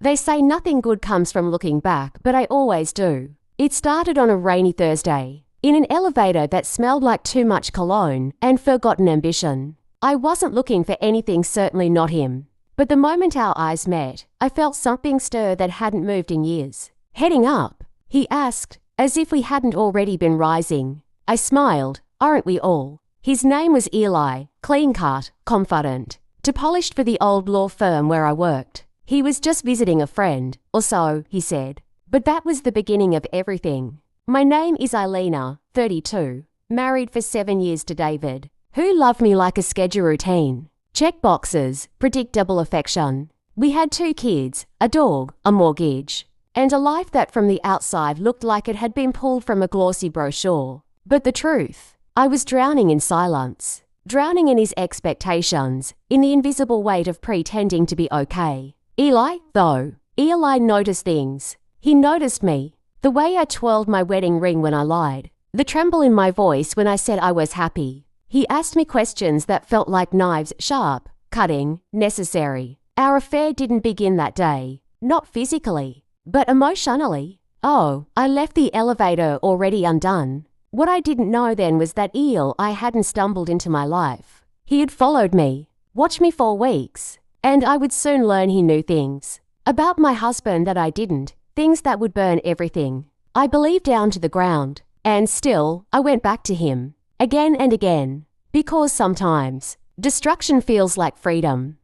They say nothing good comes from looking back, but I always do. It started on a rainy Thursday, in an elevator that smelled like too much cologne and forgotten ambition. I wasn't looking for anything, certainly not him. But the moment our eyes met, I felt something stir that hadn't moved in years. "Heading up?" he asked, as if we hadn't already been rising. I smiled. "Aren't we all?" His name was Eli, clean-cut, confident, polished for the old law firm where I worked. He was just visiting a friend, or so, he said. But that was the beginning of everything. My name is Elena, 32, married for 7 years to David, who loved me like a schedule routine. Check boxes, predictable affection. We had 2 kids, a dog, a mortgage, and a life that from the outside looked like it had been pulled from a glossy brochure. But the truth, I was drowning in silence, drowning in his expectations, in the invisible weight of pretending to be okay. Eli noticed things. He noticed me, the way I twirled my wedding ring when I lied, the tremble in my voice when I said I was happy. He asked me questions that felt like knives, sharp, cutting, necessary. Our affair didn't begin that day, not physically, but emotionally. I left the elevator already undone. What I didn't know then was that I hadn't stumbled into my life. He had followed me, watched me for weeks, and I would soon learn he knew things about my husband that I didn't, things that would burn everything I believed down to the ground. And still, I went back to him, again and again, because sometimes destruction feels like freedom.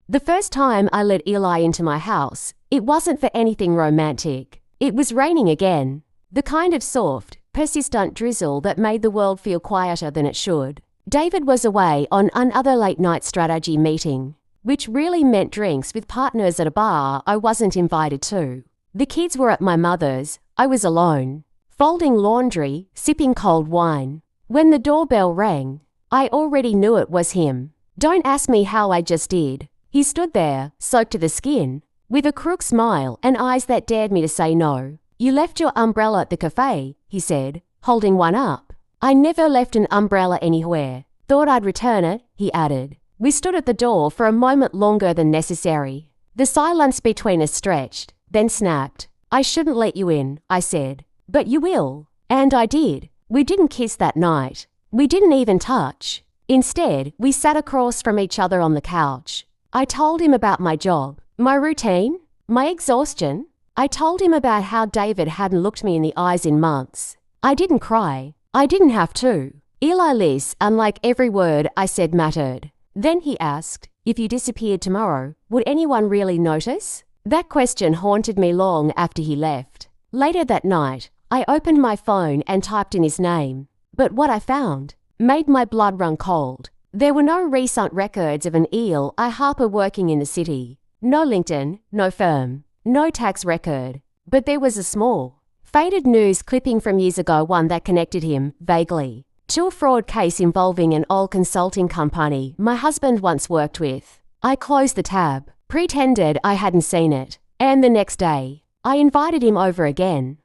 The first time I let Eli into my house, it wasn't for anything romantic. It was raining again, the kind of soft, persistent drizzle that made the world feel quieter than it should. David was away on another late-night strategy meeting, which really meant drinks with partners at a bar I wasn't invited to. The kids were at my mother's. I was alone, folding laundry, sipping cold wine. When the doorbell rang, I already knew it was him. Don't ask me how, I just did. He stood there, soaked to the skin, with a crook smile and eyes that dared me to say no. "You left your umbrella at the cafe," he said, holding one up. "I never left an umbrella anywhere. Thought I'd return it," he added. We stood at the door for a moment longer than necessary. The silence between us stretched, then snapped. "I shouldn't let you in," I said. "But you will." And I did. We didn't kiss that night. We didn't even touch. Instead, we sat across from each other on the couch. I told him about my job, my routine, my exhaustion. I told him about how David hadn't looked me in the eyes in months. I didn't cry. I didn't have to. Eli listened, unlike every word I said mattered. Then he asked, "If you disappeared tomorrow, would anyone really notice?" That question haunted me long after he left. Later that night, I opened my phone and typed in his name. But what I found made my blood run cold. There were no recent records of an Eli Harper working in the city. No LinkedIn, no firm, no tax record. But there was a small, faded news clipping from years ago, one that connected him, vaguely, to a fraud case involving an old consulting company my husband once worked with. I closed the tab, pretended I hadn't seen it, and the next day, I invited him over again.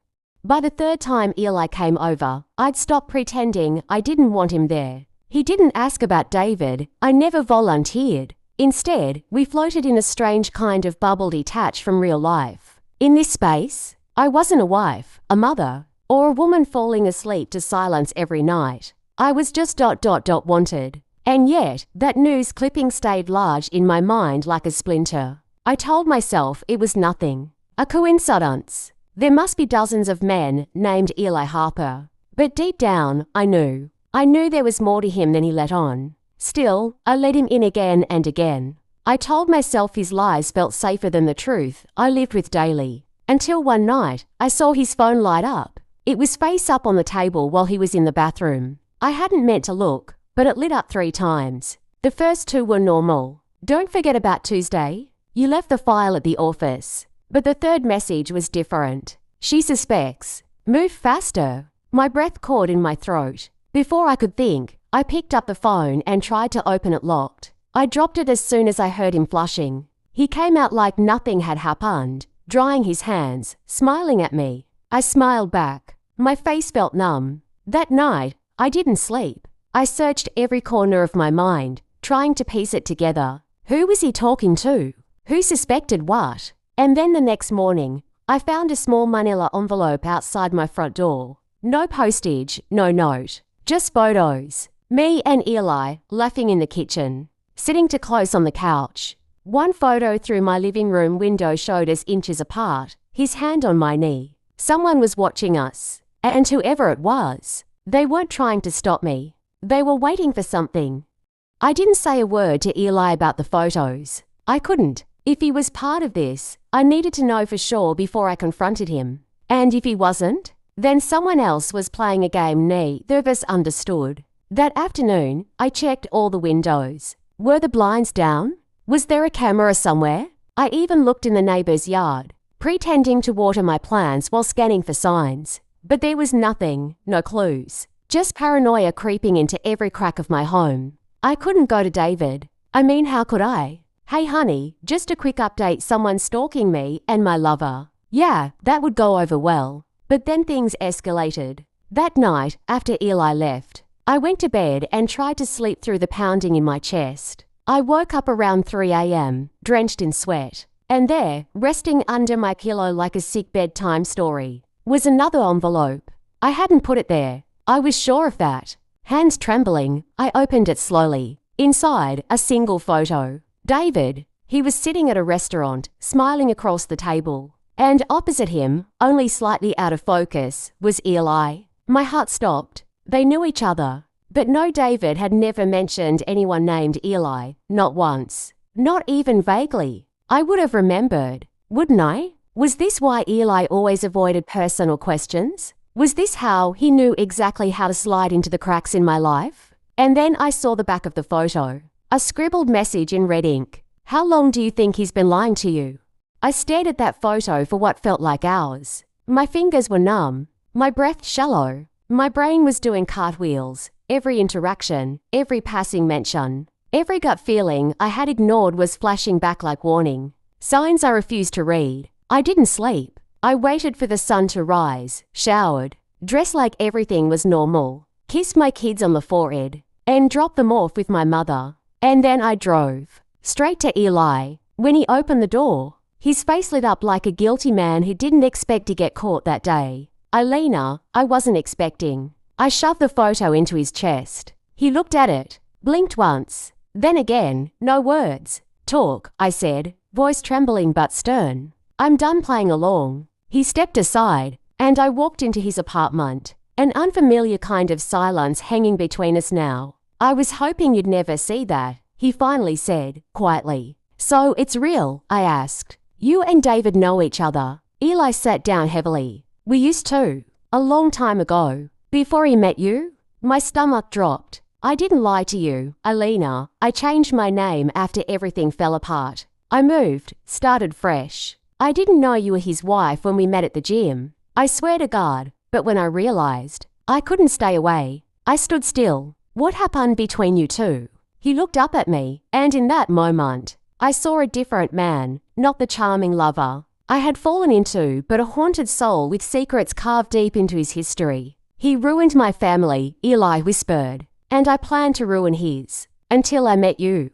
By the third time Eli came over, I'd stopped pretending I didn't want him there. He didn't ask about David. I never volunteered. Instead, we floated in a strange kind of bubble detached from real life. In this space, I wasn't a wife, a mother, or a woman falling asleep to silence every night. I was just wanted. And yet, that news clipping stayed large in my mind like a splinter. I told myself it was nothing. A coincidence. There must be dozens of men named Eli Harper. But deep down, I knew. I knew there was more to him than he let on. Still, I let him in again and again. I told myself his lies felt safer than the truth I lived with daily. Until one night, I saw his phone light up. It was face up on the table while he was in the bathroom. I hadn't meant to look, but it lit up 3 times. The first 2 were normal. "Don't forget about Tuesday. You left the file at the office." But the third message was different. "She suspects. Move faster." My breath caught in my throat. Before I could think, I picked up the phone and tried to open it locked. I dropped it as soon as I heard him flushing. He came out like nothing had happened, drying his hands, smiling at me. I smiled back. My face felt numb. That night, I didn't sleep. I searched every corner of my mind, trying to piece it together. Who was he talking to? Who suspected what? And then the next morning, I found a small manila envelope outside my front door. No postage, no note. Just photos. Me and Eli laughing in the kitchen, sitting too close on the couch. One photo through my living room window showed us inches apart, his hand on my knee. Someone was watching us, and whoever it was, they weren't trying to stop me. They were waiting for something. I didn't say a word to Eli about the photos. I couldn't. If he was part of this, I needed to know for sure before I confronted him. And if he wasn't, then someone else was playing a game neither of us understood. That afternoon, I checked all the windows. Were the blinds down? Was there a camera somewhere? I even looked in the neighbour's yard, pretending to water my plants while scanning for signs. But there was nothing, no clues. Just paranoia creeping into every crack of my home. I couldn't go to David. I mean, how could I? Hey honey, just a quick update, someone's stalking me and my lover. Yeah, that would go over well. But then things escalated. That night, after Eli left, I went to bed and tried to sleep through the pounding in my chest. I woke up around 3 a.m., drenched in sweat. And there, resting under my pillow like a sick bedtime story, was another envelope. I hadn't put it there. I was sure of that. Hands trembling, I opened it slowly. Inside, a single photo. David. He was sitting at a restaurant, smiling across the table. And opposite him, only slightly out of focus, was Eli. My heart stopped. They knew each other. But no, David had never mentioned anyone named Eli, not once. Not even vaguely. I would have remembered, wouldn't I? Was this why Eli always avoided personal questions? Was this how he knew exactly how to slide into the cracks in my life? And then I saw the back of the photo. A scribbled message in red ink. How long do you think he's been lying to you? I stared at that photo for what felt like hours. My fingers were numb. My breath shallow. My brain was doing cartwheels. Every interaction, every passing mention, every gut feeling I had ignored was flashing back like warning. Signs I refused to read. I didn't sleep. I waited for the sun to rise, showered, dressed like everything was normal, kissed my kids on the forehead, and dropped them off with my mother. And then I drove. Straight to Eli. When he opened the door, his face lit up like a guilty man who didn't expect to get caught that day. Elena, I wasn't expecting. I shoved the photo into his chest. He looked at it, blinked once, then again, no words. Talk, I said, voice trembling but stern. I'm done playing along. He stepped aside, and I walked into his apartment. An unfamiliar kind of silence hanging between us now. I was hoping you'd never see that, he finally said, quietly. So it's real, I asked. You and David know each other. Eli sat down heavily. We used to. A long time ago. Before he met you? My stomach dropped. I didn't lie to you, Elena. I changed my name after everything fell apart. I moved, started fresh. I didn't know you were his wife when we met at the gym. I swear to God, but when I realized, I couldn't stay away. I stood still. What happened between you two? He looked up at me, and in that moment, I saw a different man, not the charming lover I had fallen into, but a haunted soul with secrets carved deep into his history. He ruined my family, Eli whispered, and I planned to ruin his, until I met you.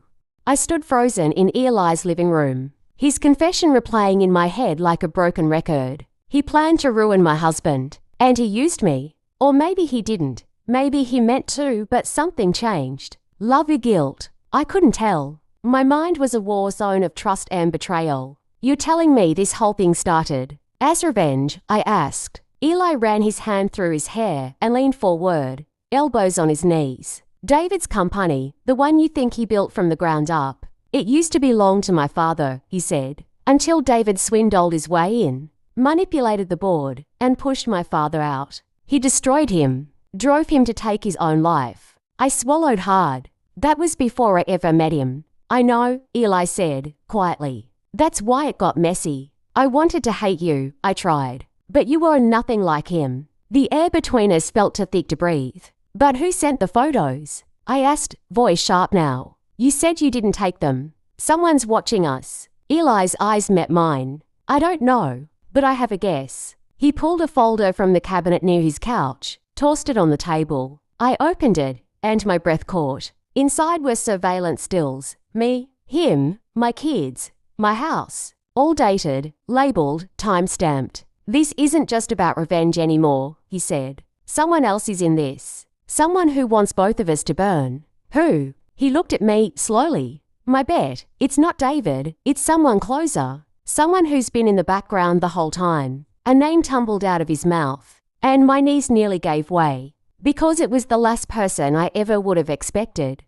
I stood frozen in Eli's living room, his confession replaying in my head like a broken record. He planned to ruin my husband, and he used me. Or maybe he didn't. Maybe he meant to, but something changed. Love or guilt? I couldn't tell. My mind was a war zone of trust and betrayal. You're telling me this whole thing started as revenge? I asked. Eli ran his hand through his hair and leaned forward, elbows on his knees. David's company, the one you think he built from the ground up. It used to belong to my father, he said, until David swindled his way in, manipulated the board, and pushed my father out. He destroyed him, drove him to take his own life. I swallowed hard. That was before I ever met him. I know, Eli said, quietly. That's why it got messy. I wanted to hate you, I tried. But you were nothing like him. The air between us felt too thick to breathe. But who sent the photos? I asked, voice sharp now. You said you didn't take them. Someone's watching us. Eli's eyes met mine. I don't know, but I have a guess. He pulled a folder from the cabinet near his couch, tossed it on the table. I opened it, and my breath caught. Inside were surveillance stills. Me, him, my kids, my house. All dated, labeled, time-stamped. This isn't just about revenge anymore, he said. Someone else is in this. Someone who wants both of us to burn. Who? He looked at me, slowly. My bet, it's not David, it's someone closer. Someone who's been in the background the whole time. A name tumbled out of his mouth, and my knees nearly gave way, because it was the last person I ever would have expected.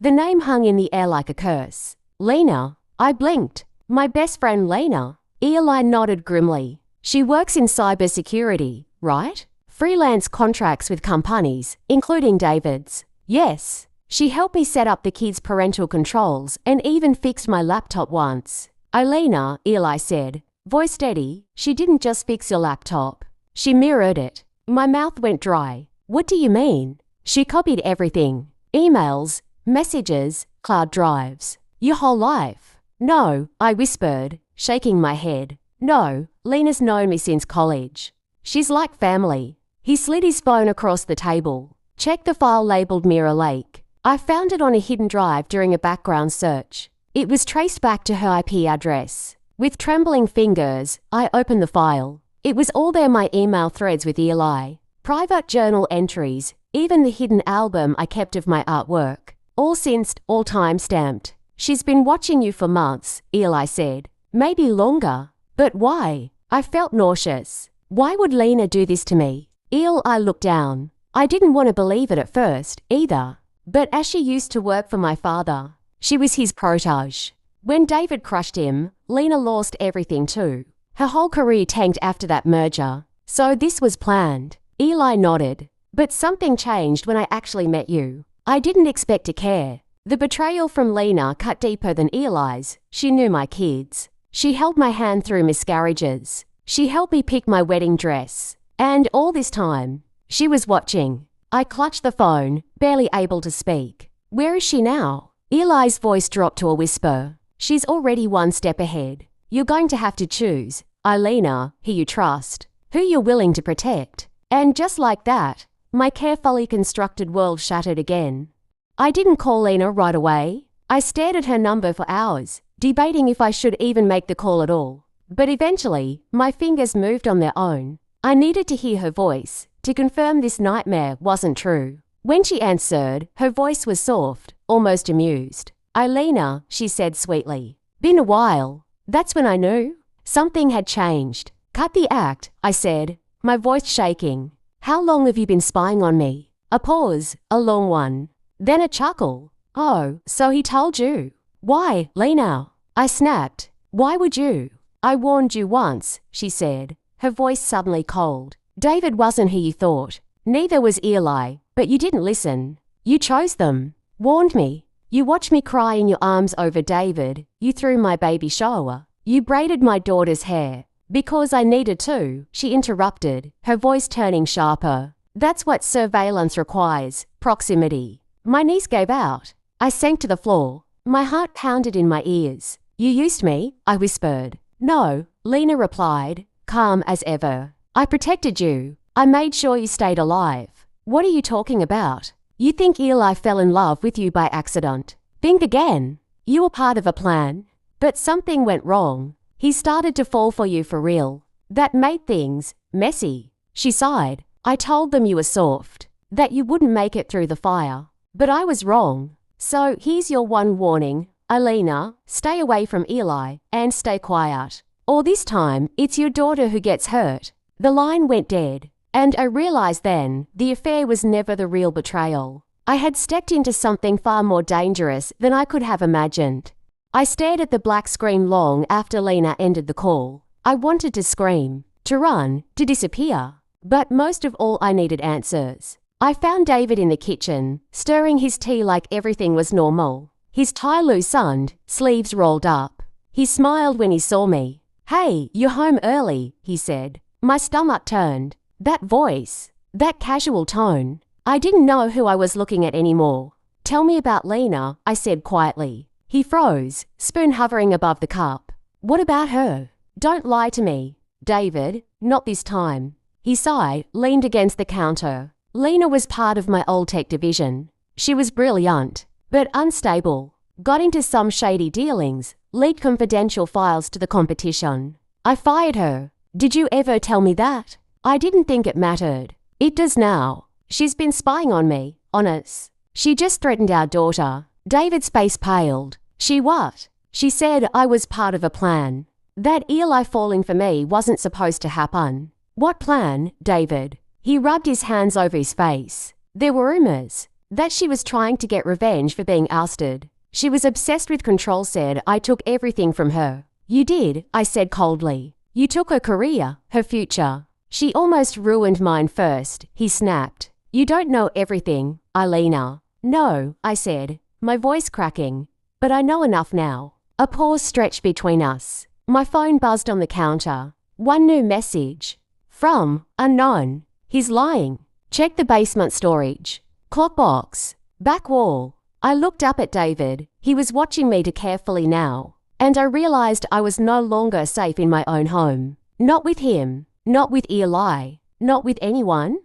The name hung in the air like a curse. Lena. I blinked. My best friend Lena. Eli nodded grimly. She works in cybersecurity, right? Freelance contracts with companies, including David's. Yes. She helped me set up the kids' parental controls and even fixed my laptop once. Elena, Eli said, voice steady. She didn't just fix your laptop. She mirrored it. My mouth went dry. What do you mean? She copied everything. Emails, messages, cloud drives. Your whole life. No, I whispered, shaking my head. No, Lena's known me since college. She's like family. He slid his phone across the table. Check the file labeled Mirror Lake. I found it on a hidden drive during a background search. It was traced back to her IP address. With trembling fingers, I opened the file. It was all there, my email threads with Eli, private journal entries, even the hidden album I kept of my artwork. All synced, all time-stamped. She's been watching you for months, Eli said. Maybe longer. But why? I felt nauseous. Why would Lena do this to me? I looked down. I didn't want to believe it at first, either. But as she used to work for my father, she was his protege. When David crushed him, Lena lost everything too. Her whole career tanked after that merger. So this was planned. Eli nodded. But something changed when I actually met you. I didn't expect to care. The betrayal from Lena cut deeper than Eli's. She knew my kids. She held my hand through miscarriages. She helped me pick my wedding dress. And all this time, she was watching. I clutched the phone, barely able to speak. Where is she now? Eli's voice dropped to a whisper. She's already one step ahead. You're going to have to choose, Elena, who you trust, who you're willing to protect. And just like that, my carefully constructed world shattered again. I didn't call Lena right away. I stared at her number for hours, debating if I should even make the call at all. But eventually, my fingers moved on their own. I needed to hear her voice, to confirm this nightmare wasn't true. When she answered, her voice was soft, almost amused. Elena, she said sweetly. Been a while. That's when I knew. Something had changed. Cut the act, I said, my voice shaking. How long have you been spying on me? A pause, a long one. Then a chuckle. Oh, so he told you. Why, Lena? I snapped. Why would you? I warned you once, she said, her voice suddenly cold. David wasn't who you thought. Neither was Eli, but you didn't listen. You chose them. Warned me. You watched me cry in your arms over David. You threw my baby shower. You braided my daughter's hair. Because I needed to, she interrupted, her voice turning sharper. That's what surveillance requires, proximity. My knees gave out. I sank to the floor. My heart pounded in my ears. You used me, I whispered. No, Lena replied, calm as ever. I protected you. I made sure you stayed alive. What are you talking about? You think Eli fell in love with you by accident? Think again. You were part of a plan. But something went wrong. He started to fall for you for real. That made things messy. She sighed. I told them you were soft, that you wouldn't make it through the fire. But I was wrong. So here's your one warning. Elena, stay away from Eli and stay quiet. Or this time, it's your daughter who gets hurt. The line went dead, and I realized then the affair was never the real betrayal. I had stepped into something far more dangerous than I could have imagined. I stared at the black screen long after Lena ended the call. I wanted to scream, to run, to disappear. But most of all, I needed answers. I found David in the kitchen, stirring his tea like everything was normal. His tie loosened, sleeves rolled up. He smiled when he saw me. Hey, you're home early, he said. My stomach turned. That voice, that casual tone. I didn't know who I was looking at anymore. Tell me about Lena, I said quietly. He froze, spoon hovering above the cup. What about her? Don't lie to me. David, not this time. He sighed, leaned against the counter. Lena was part of my old tech division. She was brilliant, but unstable. Got into some shady dealings, leaked confidential files to the competition. I fired her. Did you ever tell me that? I didn't think it mattered. It does now. She's been spying on me, on us. She just threatened our daughter. David's face paled. She what? She said I was part of a plan. That Eli falling for me wasn't supposed to happen. What plan, David? He rubbed his hands over his face. There were rumors that she was trying to get revenge for being ousted. She was obsessed with control, said I took everything from her. You did, I said coldly. You took her career, her future. She almost ruined mine first, he snapped. You don't know everything, Elena. No, I said, my voice cracking. But I know enough now. A pause stretched between us. My phone buzzed on the counter. One new message. From, unknown. He's lying. Check the basement storage. Clock box. Back wall. I looked up at David. He was watching me too carefully now. And I realized I was no longer safe in my own home. Not with him. Not with Eli. Not with anyone.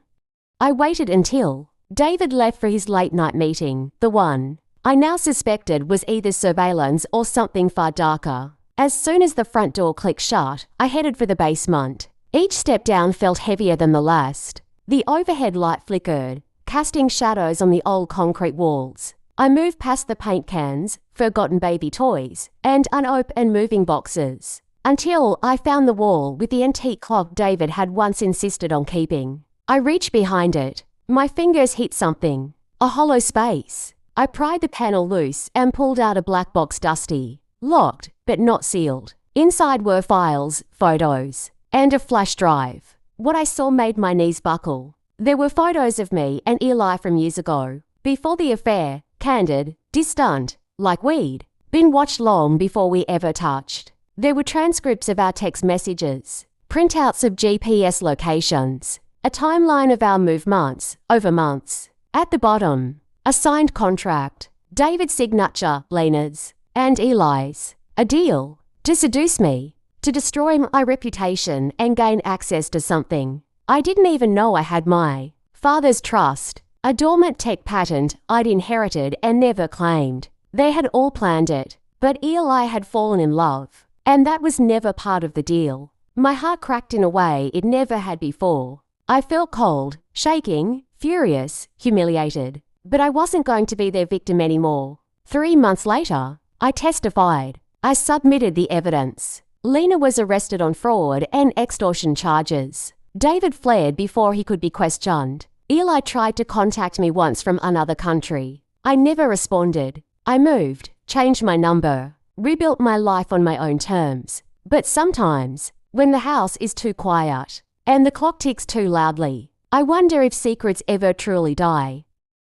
I waited until David left for his late-night meeting, the one I now suspected was either surveillance or something far darker. As soon as the front door clicked shut, I headed for the basement. Each step down felt heavier than the last. The overhead light flickered, casting shadows on the old concrete walls. I moved past the paint cans, forgotten baby toys, and unopened moving boxes, until I found the wall with the antique clock David had once insisted on keeping. I reached behind it. My fingers hit something. A hollow space. I pried the panel loose and pulled out a black box, dusty, locked, but not sealed. Inside were files, photos, and a flash drive. What I saw made my knees buckle. There were photos of me and Eli from years ago, before the affair, candid, distant, like we'd been watched long before we ever touched. There were transcripts of our text messages, printouts of GPS locations, a timeline of our movements over months. At the bottom, a signed contract, David's signature, Lena's, and Eli's. A deal to seduce me, to destroy my reputation and gain access to something I didn't even know I had, my father's trust, a dormant tech patent I'd inherited and never claimed. They had all planned it, but Eli had fallen in love, and that was never part of the deal. My heart cracked in a way it never had before. I felt cold, shaking, furious, humiliated. But I wasn't going to be their victim anymore. 3 months later, I testified. I submitted the evidence. Lena was arrested on fraud and extortion charges. David fled before he could be questioned. Eli tried to contact me once from another country. I never responded. I moved, changed my number, rebuilt my life on my own terms. But sometimes, when the house is too quiet and the clock ticks too loudly, I wonder if secrets ever truly die.